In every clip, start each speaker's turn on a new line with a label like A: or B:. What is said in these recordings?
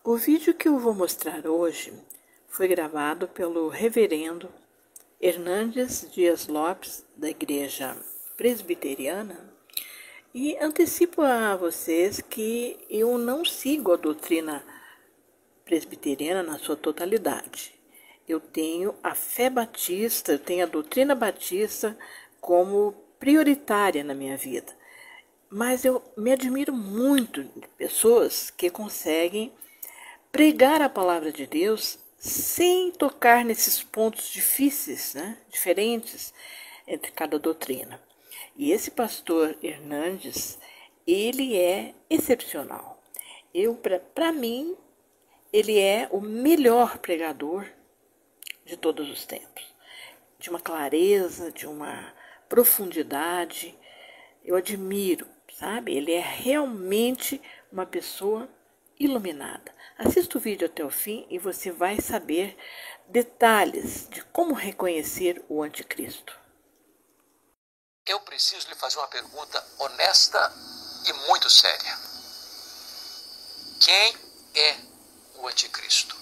A: O vídeo que eu vou mostrar hoje foi gravado pelo reverendo Hernandes Dias Lopes, da Igreja Presbiteriana, e antecipo a vocês que eu não sigo a doutrina presbiteriana na sua totalidade. Eu tenho a fé batista, eu tenho a doutrina batista como prioritária na minha vida. Mas eu me admiro muito de pessoas que conseguem pregar a palavra de Deus sem tocar nesses pontos difíceis, diferentes entre cada doutrina. E esse pastor Hernandes, ele é excepcional. Para mim, ele é o melhor pregador de todos os tempos. De uma clareza, de uma profundidade. Eu admiro, sabe? Ele é realmente uma pessoa iluminada. Assista o vídeo até o fim e você vai saber detalhes de como reconhecer o anticristo.
B: Eu preciso lhe fazer uma pergunta honesta e muito séria. Quem é o anticristo?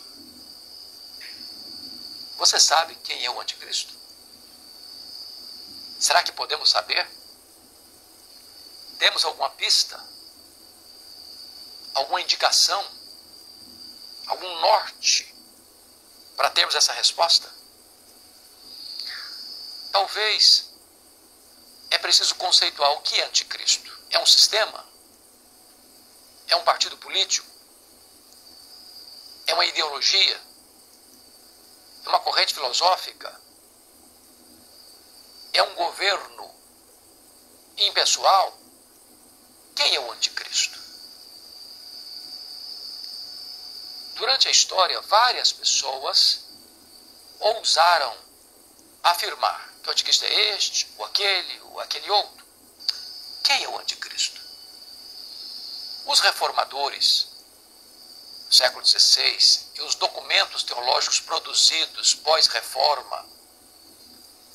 B: Você sabe quem é o anticristo? Será que podemos saber? Temos alguma pista? Alguma indicação? Algum norte para termos essa resposta? Talvez é preciso conceituar o que é anticristo. É um sistema? É um partido político? É uma ideologia? É uma corrente filosófica? É um governo impessoal? Quem é o anticristo? Durante a história, várias pessoas ousaram afirmar que o anticristo é este, ou aquele outro. Quem é o anticristo? Os reformadores do século XVI e os documentos teológicos produzidos pós-reforma,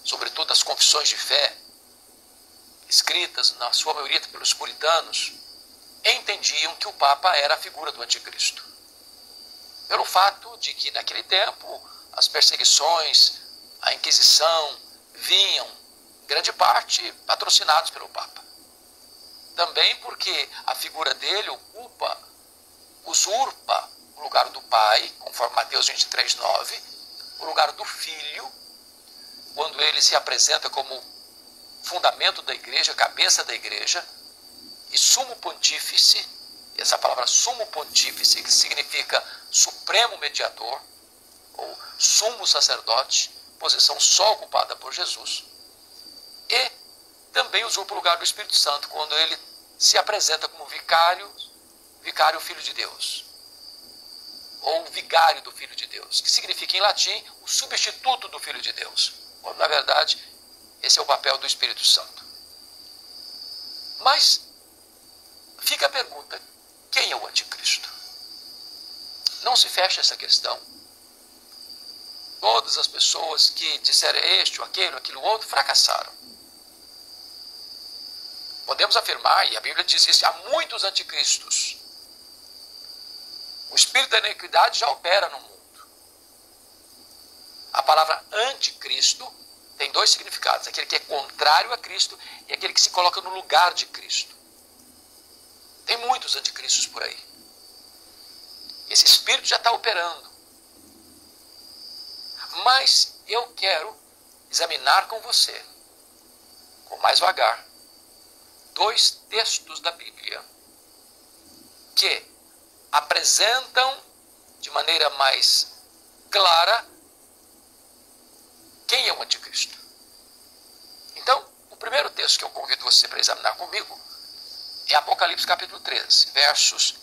B: sobretudo as confissões de fé, escritas na sua maioria pelos puritanos, entendiam que o Papa era a figura do anticristo. Pelo fato de que naquele tempo as perseguições, a Inquisição vinham, em grande parte, patrocinados pelo Papa. Também porque a figura dele usurpa o lugar do Pai, conforme Mateus 23:9, o lugar do Filho, quando ele se apresenta como fundamento da igreja, cabeça da igreja, e sumo pontífice, essa palavra sumo pontífice, que significa supremo mediador, ou sumo sacerdote, posição só ocupada por Jesus, e também usurpa o lugar do Espírito Santo, quando ele se apresenta como vicário Filho de Deus, ou vigário do Filho de Deus, que significa em latim o substituto do Filho de Deus, quando na verdade esse é o papel do Espírito Santo. Mas fica a pergunta, quem é o anticristo? Não se fecha essa questão. Todas as pessoas que disseram este, ou aquilo outro, fracassaram. Podemos afirmar, e a Bíblia diz isso, há muitos anticristos. O espírito da iniquidade já opera no mundo. A palavra anticristo tem dois significados, aquele que é contrário a Cristo e aquele que se coloca no lugar de Cristo. Tem muitos anticristos por aí. Esse espírito já está operando. Mas eu quero examinar com você, com mais vagar, dois textos da Bíblia que apresentam de maneira mais clara quem é o anticristo. Então, o primeiro texto que eu convido você para examinar comigo é Apocalipse capítulo 13, versos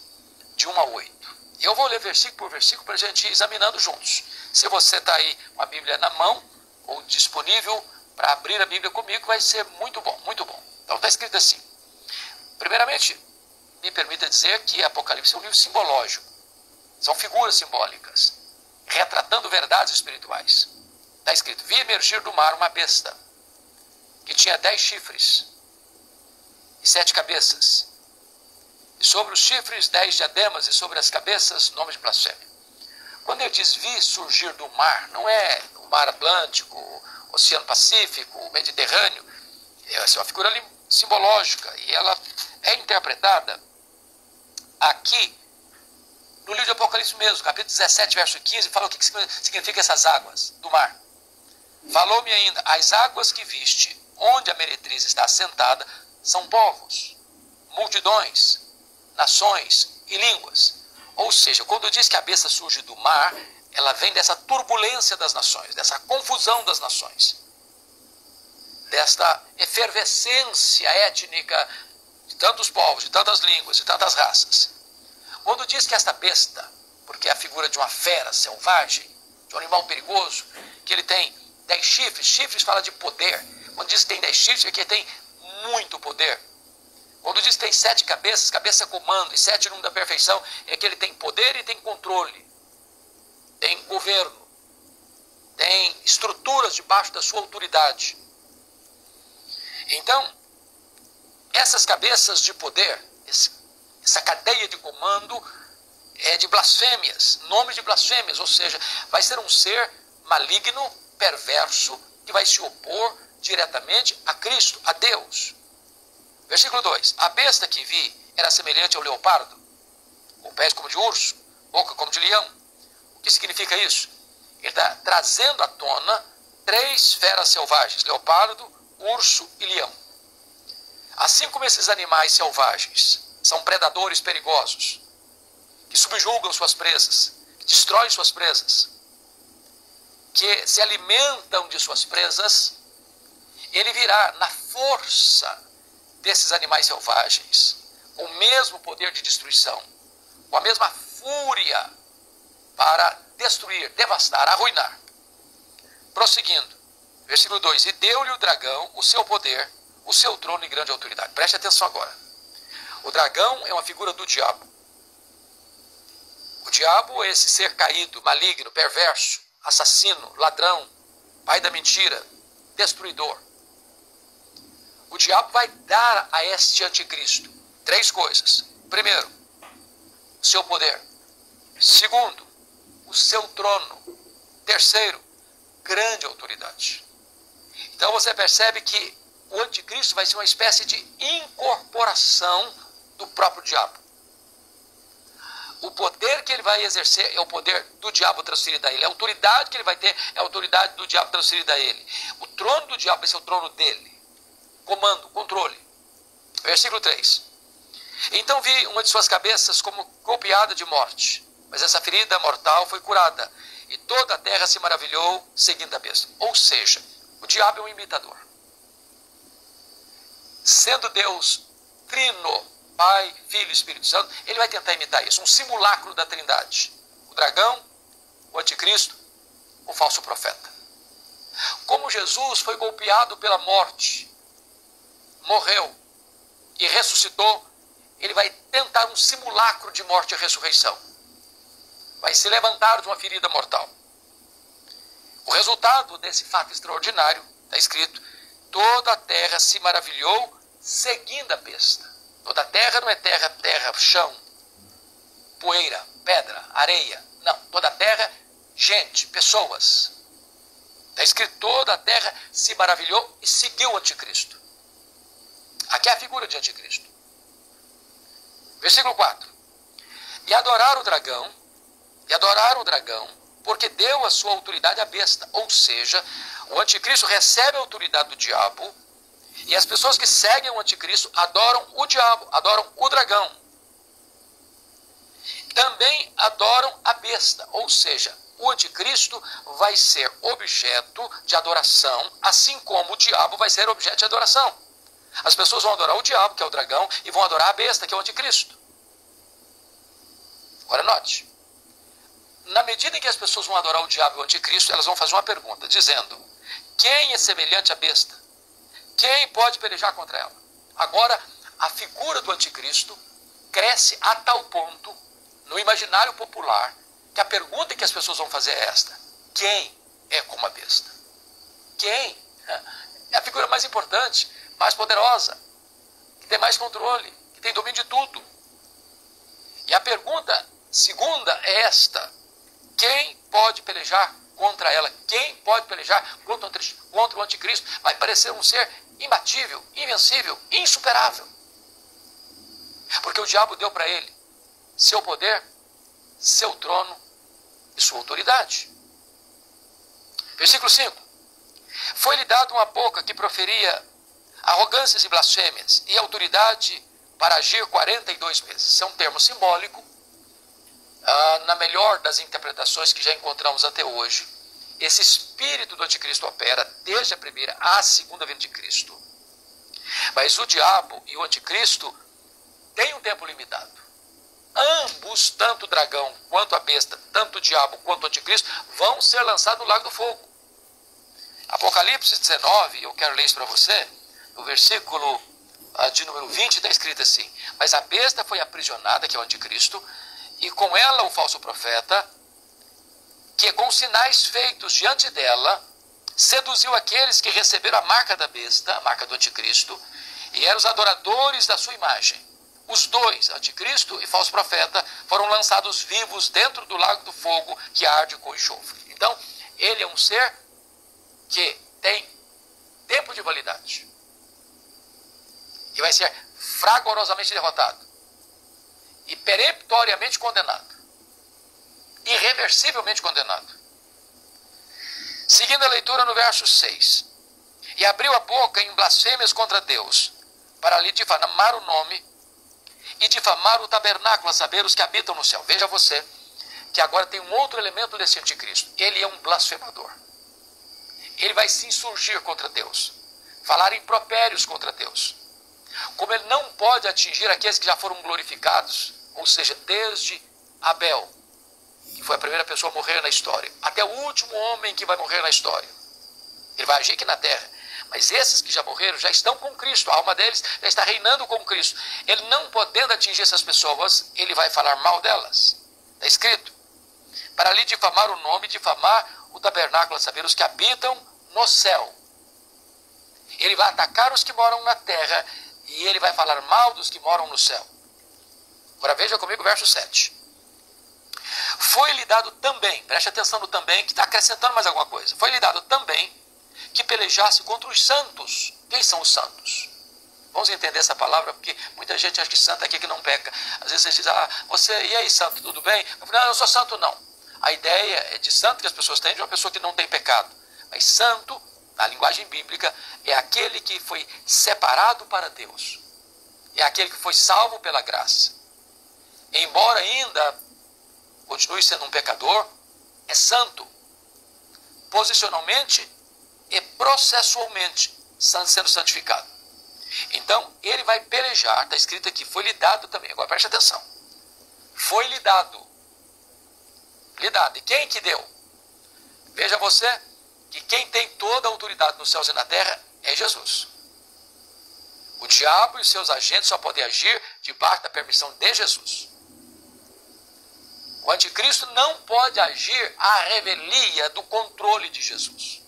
B: de 1 a 8. E eu vou ler versículo por versículo para a gente ir examinando juntos. Se você está aí com a Bíblia na mão, ou disponível para abrir a Bíblia comigo, vai ser muito bom, muito bom. Então está escrito assim. Primeiramente, me permita dizer que Apocalipse é um livro simbológico. São figuras simbólicas, retratando verdades espirituais. Está escrito, vi emergir do mar uma besta, que tinha 10 chifres e 7 cabeças, E sobre os chifres 10 diademas, e sobre as cabeças nome de blasfêmia. Quando ele diz vi surgir do mar, não é o mar Atlântico, o Oceano Pacífico, o Mediterrâneo. Essa é uma figura simbológica e ela é interpretada aqui no livro de Apocalipse mesmo, capítulo 17, verso 15, fala o que significa essas águas do mar. Falou-me ainda, as águas que viste, onde a meretriz está assentada, são povos, multidões, nações e línguas. Ou seja, quando diz que a besta surge do mar, ela vem dessa turbulência das nações, dessa confusão das nações, desta efervescência étnica de tantos povos, de tantas línguas, de tantas raças. Quando diz que esta besta, porque é a figura de uma fera selvagem, de um animal perigoso, que ele tem 10 chifres, chifres fala de poder. Quando diz que tem 10 chifres, é que tem muito poder. Quando diz que tem 7 cabeças, cabeça é comando, e 7 número da perfeição, é que ele tem poder e tem controle, tem governo, tem estruturas debaixo da sua autoridade. Então, essas cabeças de poder, essa cadeia de comando é de blasfêmias, nome de blasfêmias, ou seja, vai ser um ser maligno, perverso, que vai se opor diretamente a Cristo, a Deus. Versículo 2. A besta que vi era semelhante ao leopardo, com pés como de urso, boca como de leão. O que significa isso? Ele está trazendo à tona 3 feras selvagens, leopardo, urso e leão. Assim como esses animais selvagens são predadores perigosos, que subjugam suas presas, que destroem suas presas, que se alimentam de suas presas, ele virá na força desses animais selvagens, com o mesmo poder de destruição, com a mesma fúria para destruir, devastar, arruinar. Prosseguindo, versículo 2, e deu-lhe o dragão o seu poder, o seu trono e grande autoridade. Preste atenção agora. O dragão é uma figura do diabo. O diabo é esse ser caído, maligno, perverso, assassino, ladrão, pai da mentira, destruidor. O diabo vai dar a este anticristo 3 coisas. Primeiro, o seu poder. Segundo, o seu trono. Terceiro, grande autoridade. Então você percebe que o anticristo vai ser uma espécie de incorporação do próprio diabo. O poder que ele vai exercer é o poder do diabo transferido a ele. A autoridade que ele vai ter é a autoridade do diabo transferida a ele. O trono do diabo vai ser o trono dele. Comando, controle. Versículo 3. Então vi uma de suas cabeças como golpeada de morte, mas essa ferida mortal foi curada, e toda a terra se maravilhou seguindo a besta. Ou seja, o diabo é um imitador. Sendo Deus trino, Pai, Filho e Espírito Santo, ele vai tentar imitar isso, um simulacro da Trindade. O dragão, o anticristo, o falso profeta. Como Jesus foi golpeado pela morte, morreu e ressuscitou, ele vai tentar um simulacro de morte e ressurreição. Vai se levantar de uma ferida mortal. O resultado desse fato extraordinário, está escrito, toda a terra se maravilhou seguindo a besta. Toda a terra não é terra, terra, chão, poeira, pedra, areia. Não, toda a terra, gente, pessoas. Está escrito, toda a terra se maravilhou e seguiu o anticristo. Aqui é a figura de anticristo. Versículo 4. E adoraram o dragão, porque deu a sua autoridade à besta. Ou seja, o anticristo recebe a autoridade do diabo, e as pessoas que seguem o anticristo adoram o diabo, adoram o dragão. Também adoram a besta, ou seja, o anticristo vai ser objeto de adoração, assim como o diabo vai ser objeto de adoração. As pessoas vão adorar o diabo, que é o dragão, e vão adorar a besta, que é o anticristo. Agora note, na medida em que as pessoas vão adorar o diabo e o anticristo, elas vão fazer uma pergunta, dizendo, quem é semelhante à besta? Quem pode pelejar contra ela? Agora, a figura do anticristo cresce a tal ponto, no imaginário popular, que a pergunta que as pessoas vão fazer é esta, quem é como a besta? Quem? É a figura mais importante, mais poderosa, que tem mais controle, que tem domínio de tudo. E a pergunta segunda é esta: quem pode pelejar contra ela? Quem pode pelejar contra o anticristo? Vai parecer um ser imbatível, invencível, insuperável. Porque o diabo deu para ele seu poder, seu trono e sua autoridade. Versículo 5. Foi-lhe dado uma boca que proferia arrogâncias e blasfêmias e autoridade para agir 42 meses. Isso é um termo simbólico, na melhor das interpretações que já encontramos até hoje. Esse espírito do anticristo opera desde a primeira à segunda vinda de Cristo. Mas o diabo e o anticristo têm um tempo limitado. Ambos, tanto o dragão quanto a besta, tanto o diabo quanto o anticristo, vão ser lançados no lago do fogo. Apocalipse 19, eu quero ler isso para você, no versículo de número 20 está escrito assim: mas a besta foi aprisionada, que é o anticristo, e com ela o falso profeta, que com sinais feitos diante dela, seduziu aqueles que receberam a marca da besta, a marca do anticristo, e eram os adoradores da sua imagem. Os dois, anticristo e falso profeta, foram lançados vivos dentro do lago do fogo que arde com enxofre. Então, ele é um ser que tem tempo de validade. E vai ser fragorosamente derrotado. E peremptoriamente condenado. Irreversivelmente condenado. Seguindo a leitura no verso 6. E abriu a boca em blasfêmias contra Deus, para lhe difamar o nome e difamar o tabernáculo, a saber, os que habitam no céu. Veja você, que agora tem um outro elemento desse anticristo. Ele é um blasfemador. Ele vai se insurgir contra Deus, falar impropérios contra Deus. Como ele não pode atingir aqueles que já foram glorificados, ou seja, desde Abel, que foi a primeira pessoa a morrer na história, até o último homem que vai morrer na história. Ele vai agir aqui na terra. Mas esses que já morreram já estão com Cristo, a alma deles já está reinando com Cristo. Ele não podendo atingir essas pessoas, ele vai falar mal delas. Está escrito: para lhe difamar o nome, difamar o tabernáculo, a saber, os que habitam no céu. Ele vai atacar os que moram na terra e ele vai falar mal dos que moram no céu. Agora veja comigo o verso 7. Foi-lhe dado também, preste atenção no também, que está acrescentando mais alguma coisa. Foi-lhe dado também que pelejasse contra os santos. Quem são os santos? Vamos entender essa palavra, porque muita gente acha que santo é aqui que não peca. Às vezes você diz: você, e aí santo, tudo bem? Eu falo: não, eu sou santo não. A ideia é de santo que as pessoas têm, de uma pessoa que não tem pecado. Mas santo, na linguagem bíblica, é aquele que foi separado para Deus. É aquele que foi salvo pela graça. Embora ainda continue sendo um pecador, é santo. Posicionalmente e processualmente, sendo santificado. Então, ele vai pelejar, está escrito aqui, foi-lhe dado também. Agora preste atenção. Foi-lhe dado. Lhe dado. E quem que deu? Veja você que quem tem toda a autoridade nos céus e na terra é Jesus. O diabo e seus agentes só podem agir debaixo da permissão de Jesus. O anticristo não pode agir à revelia do controle de Jesus.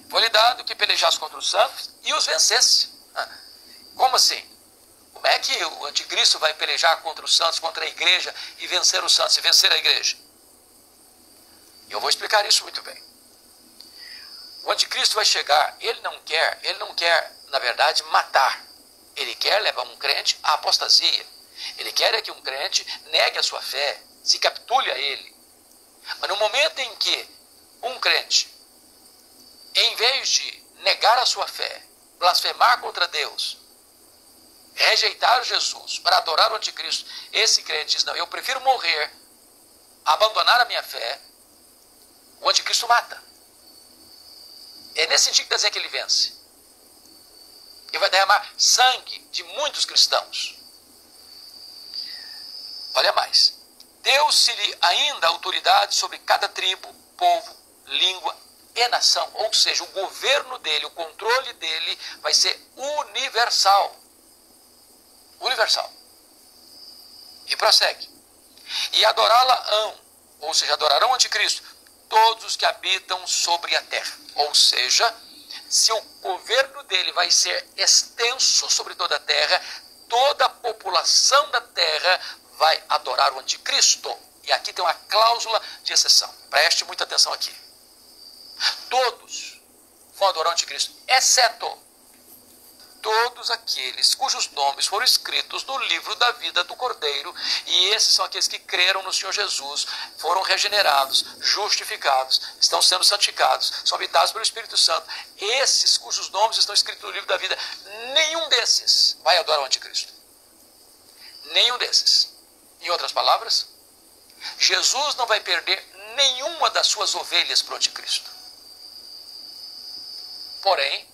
B: Foi-lhe dado que pelejasse contra os santos e os vencesse. Como assim? Como é que o anticristo vai pelejar contra os santos, contra a igreja, e vencer os santos, e vencer a igreja? Eu vou explicar isso muito bem. O anticristo vai chegar, ele não quer, na verdade, matar. Ele quer levar um crente à apostasia. Ele quer que um crente negue a sua fé, se capitule a ele. Mas no momento em que um crente, em vez de negar a sua fé, blasfemar contra Deus, rejeitar Jesus para adorar o anticristo, esse crente diz: não, eu prefiro morrer, abandonar a minha fé, o anticristo mata. É nesse sentido que quer dizer que ele vence. Ele vai derramar sangue de muitos cristãos. Olha mais. Deu-se-lhe ainda autoridade sobre cada tribo, povo, língua e nação. Ou seja, o governo dele, o controle dele vai ser universal. Universal. E prossegue. E adorá-la-ão, ou seja, adorarão o anticristo, todos os que habitam sobre a terra. Ou seja, se o governo dele vai ser extenso sobre toda a terra, toda a população da terra vai adorar o anticristo. E aqui tem uma cláusula de exceção. Preste muita atenção aqui. Todos vão adorar o anticristo, exceto todos aqueles cujos nomes foram escritos no livro da vida do Cordeiro, e esses são aqueles que creram no Senhor Jesus, foram regenerados, justificados, estão sendo santificados, são habitados pelo Espírito Santo. Esses cujos nomes estão escritos no livro da vida, nenhum desses vai adorar o anticristo. Nenhum desses. Em outras palavras, Jesus não vai perder nenhuma das suas ovelhas para o anticristo. Porém,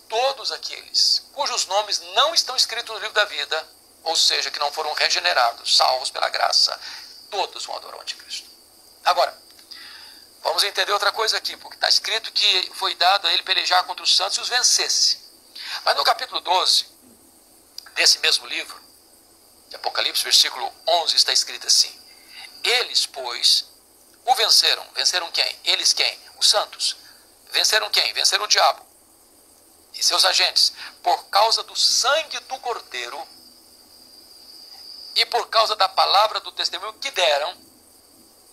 B: todos aqueles cujos nomes não estão escritos no livro da vida, ou seja, que não foram regenerados, salvos pela graça, todos vão adorar o anticristo. Agora, vamos entender outra coisa aqui, porque está escrito que foi dado a ele pelejar contra os santos e os vencesse. Mas no capítulo 12, desse mesmo livro, de Apocalipse, versículo 11, está escrito assim: eles, pois, o venceram. Venceram quem? Eles quem? Os santos. Venceram quem? Venceram o diabo e seus agentes, por causa do sangue do Cordeiro e por causa da palavra do testemunho que deram,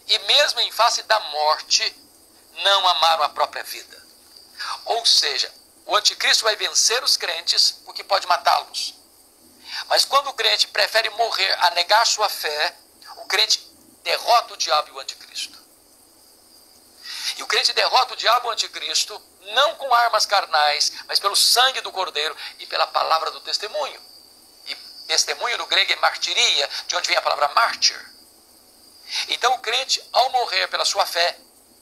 B: e mesmo em face da morte, não amaram a própria vida. Ou seja, o anticristo vai vencer os crentes, porque pode matá-los. Mas quando o crente prefere morrer a negar sua fé, o crente derrota o diabo e o anticristo. E o crente derrota o diabo e o anticristo, não com armas carnais, mas pelo sangue do Cordeiro e pela palavra do testemunho. E testemunho no grego é martiria, de onde vem a palavra mártir. Então o crente, ao morrer pela sua fé,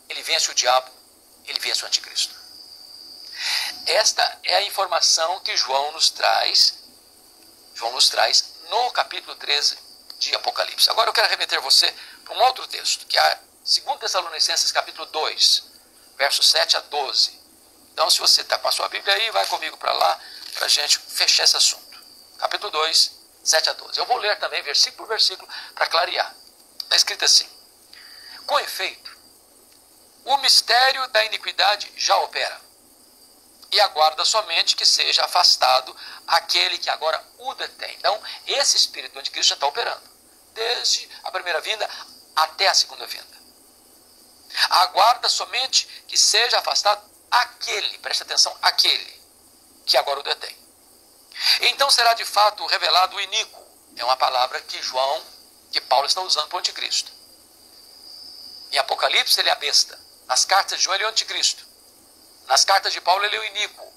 B: ele vence o diabo, ele vence o anticristo. Esta é a informação que João nos traz no capítulo 13 de Apocalipse. Agora eu quero remeter você para um outro texto, que é 2 Tessalonicenses capítulo 2, versos 7 a 12. Então, se você está com a sua Bíblia aí, vai comigo para lá, para a gente fechar esse assunto. Capítulo 2, 7 a 12. Eu vou ler também versículo por versículo para clarear. Está escrito assim: com efeito, o mistério da iniquidade já opera, e aguarda somente que seja afastado aquele que agora o detém. Então, esse espírito do anticristo já está operando, desde a primeira vinda até a segunda vinda. Aguarda somente que seja afastado aquele, preste atenção, aquele que agora o detém. Então será de fato revelado o iníquo. É uma palavra que Paulo está usando para o anticristo. Em Apocalipse ele é a besta. Nas cartas de João ele é o anticristo. Nas cartas de Paulo ele é o iníquo.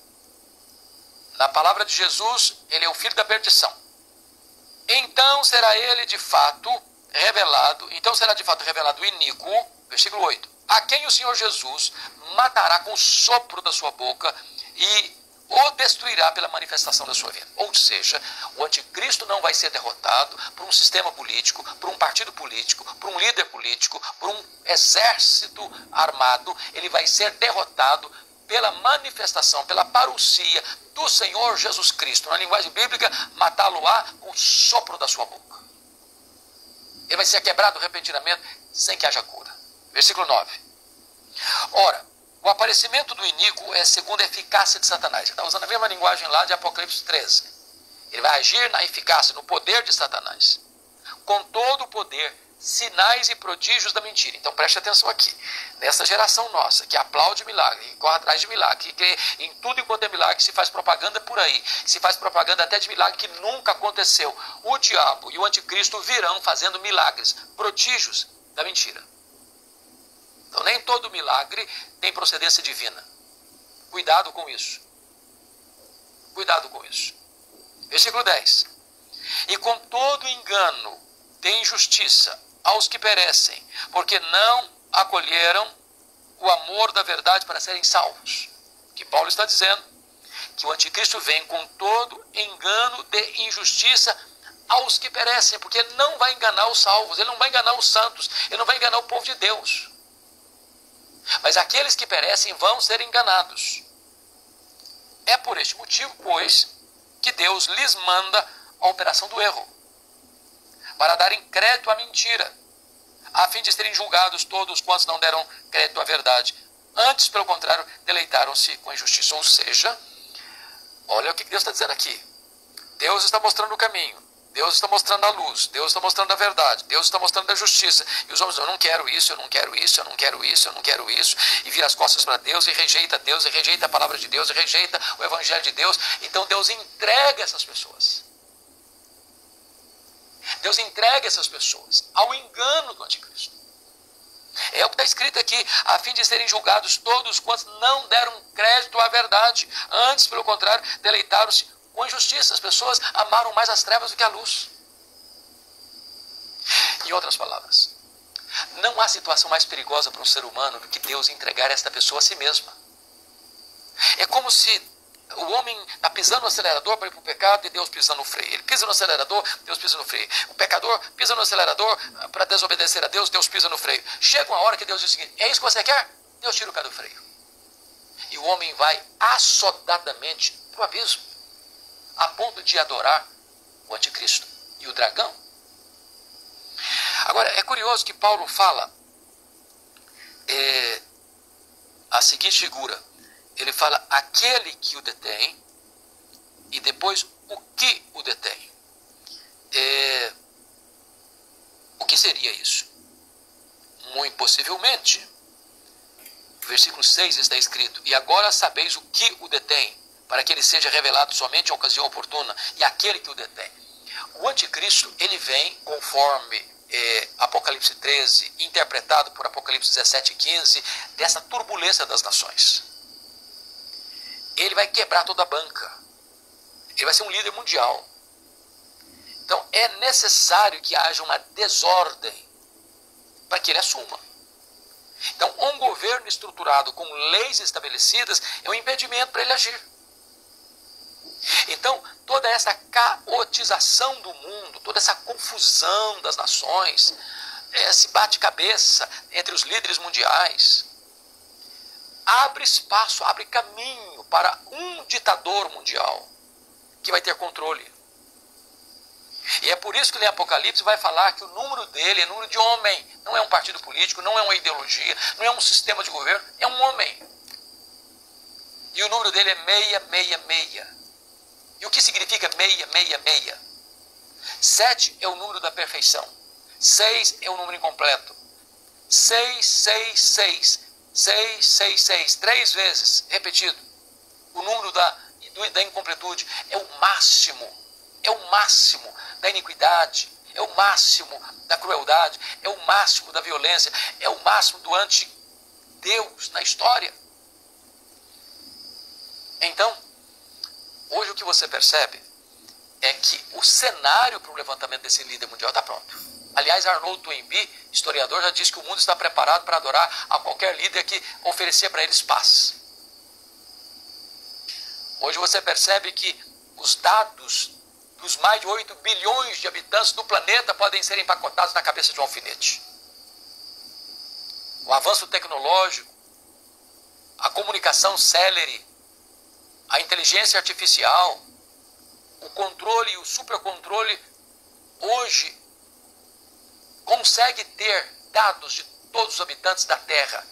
B: Na palavra de Jesus ele é o filho da perdição. Então será de fato revelado o iníquo, versículo 8, a quem o Senhor Jesus matará com o sopro da sua boca e o destruirá pela manifestação da sua vida. Ou seja, o anticristo não vai ser derrotado por um sistema político, por um partido político, por um líder político, por um exército armado. Ele vai ser derrotado pela manifestação, pela parousia do Senhor Jesus Cristo. Na linguagem bíblica, matá-lo-á com o sopro da sua boca. Ele vai ser quebrado repentinamente sem que haja cura. Versículo 9. Ora, o aparecimento do iníquo é segundo a eficácia de Satanás. Ele está usando a mesma linguagem lá de Apocalipse 13. Ele vai agir na eficácia, no poder de Satanás. Com todo o poder, sinais e prodígios da mentira. Então preste atenção aqui. Nessa geração nossa, que aplaude milagre, que corre atrás de milagre, que crê em tudo enquanto é milagre, que se faz propaganda por aí, se faz propaganda até de milagre que nunca aconteceu. O diabo e o anticristo virão fazendo milagres, prodígios da mentira. Então nem todo milagre tem procedência divina. Cuidado com isso. Cuidado com isso. Versículo 10. E com todo engano de injustiça aos que perecem, porque não acolheram o amor da verdade para serem salvos. Que Paulo está dizendo que o anticristo vem com todo engano de injustiça aos que perecem, porque ele não vai enganar os salvos, ele não vai enganar os santos, ele não vai enganar o povo de Deus. Mas aqueles que perecem vão ser enganados. É por este motivo, pois, que Deus lhes manda a operação do erro, para darem crédito à mentira, a fim de serem julgados todos quantos não deram crédito à verdade. Antes, pelo contrário, deleitaram-se com a injustiça. Ou seja, olha o que Deus está dizendo aqui. Deus está mostrando o caminho. Deus está mostrando a luz, Deus está mostrando a verdade, Deus está mostrando a justiça. E os homens dizem, eu não quero isso, eu não quero isso, eu não quero isso, eu não quero isso. E vira as costas para Deus e rejeita Deus, e rejeita a palavra de Deus, e rejeita o evangelho de Deus. Então Deus entrega essas pessoas. Deus entrega essas pessoas ao engano do anticristo. É o que está escrito aqui, a fim de serem julgados todos quantos não deram crédito à verdade. Antes, pelo contrário, deleitaram-se com injustiça. As pessoas amaram mais as trevas do que a luz. Em outras palavras, não há situação mais perigosa para um ser humano do que Deus entregar esta pessoa a si mesma. É como se o homem está pisando no acelerador para ir para o pecado e Deus pisa no freio. Ele pisa no acelerador, Deus pisa no freio. O pecador pisa no acelerador para desobedecer a Deus, Deus pisa no freio. Chega uma hora que Deus diz o seguinte, é isso que você quer? Deus tira o pé do freio. E o homem vai assodadamente para o abismo, a ponto de adorar o anticristo e o dragão. Agora, é curioso que Paulo fala a seguinte figura. Ele fala aquele que o detém e depois o que o detém. O que seria isso? Muito possivelmente, no versículo 6 está escrito, e agora sabeis o que o detém, para que ele seja revelado somente em ocasião oportuna, e aquele que o detém. O anticristo, ele vem conforme Apocalipse 13, interpretado por Apocalipse 17 e 15, dessa turbulência das nações. Ele vai quebrar toda a banca. Ele vai ser um líder mundial. Então é necessário que haja uma desordem para que ele assuma. Então um governo estruturado com leis estabelecidas é um impedimento para ele agir. Então toda essa caotização do mundo, toda essa confusão das nações, esse bate-cabeça entre os líderes mundiais, abre espaço, abre caminho para um ditador mundial que vai ter controle. E é por isso que em Apocalipse vai falar que o número dele é número de homem. Não é um partido político, não é uma ideologia, não é um sistema de governo, é um homem. E o número dele é 666. E o que significa 666? 7 é o número da perfeição. 6 é o número incompleto. 666. 666, 3 vezes repetido. O número da incompletude é o máximo da iniquidade, é o máximo da crueldade, é o máximo da violência, é o máximo do anti-Deus na história. Então, hoje o que você percebe é que o cenário para o levantamento desse líder mundial está pronto. Aliás, Arnold Toynbee, historiador, já disse que o mundo está preparado para adorar a qualquer líder que oferecia para eles paz. Hoje você percebe que os dados dos mais de 8 bilhões de habitantes do planeta podem ser empacotados na cabeça de um alfinete. O avanço tecnológico, a comunicação célere, a inteligência artificial, o controle e o supercontrole, hoje consegue ter dados de todos os habitantes da Terra,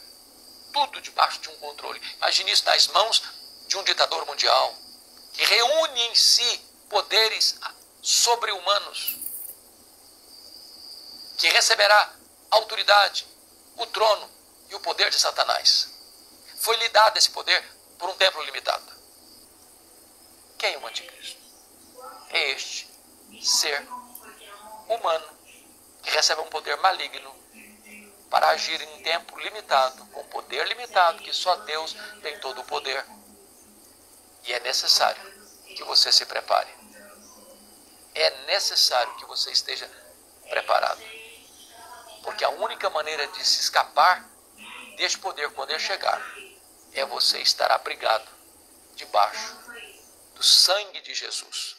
B: tudo debaixo de um controle. Imagine isso nas mãos de um ditador mundial, que reúne em si poderes sobre-humanos, que receberá autoridade, o trono e o poder de Satanás. Foi lhe dado esse poder por um tempo limitado. Quem é o anticristo? É este ser humano que recebe um poder maligno para agir em um tempo limitado, com poder limitado, que só Deus tem todo o poder. E é necessário que você se prepare. É necessário que você esteja preparado. Porque a única maneira de se escapar deste poder quando ele chegar é você estar abrigado debaixo do sangue de Jesus.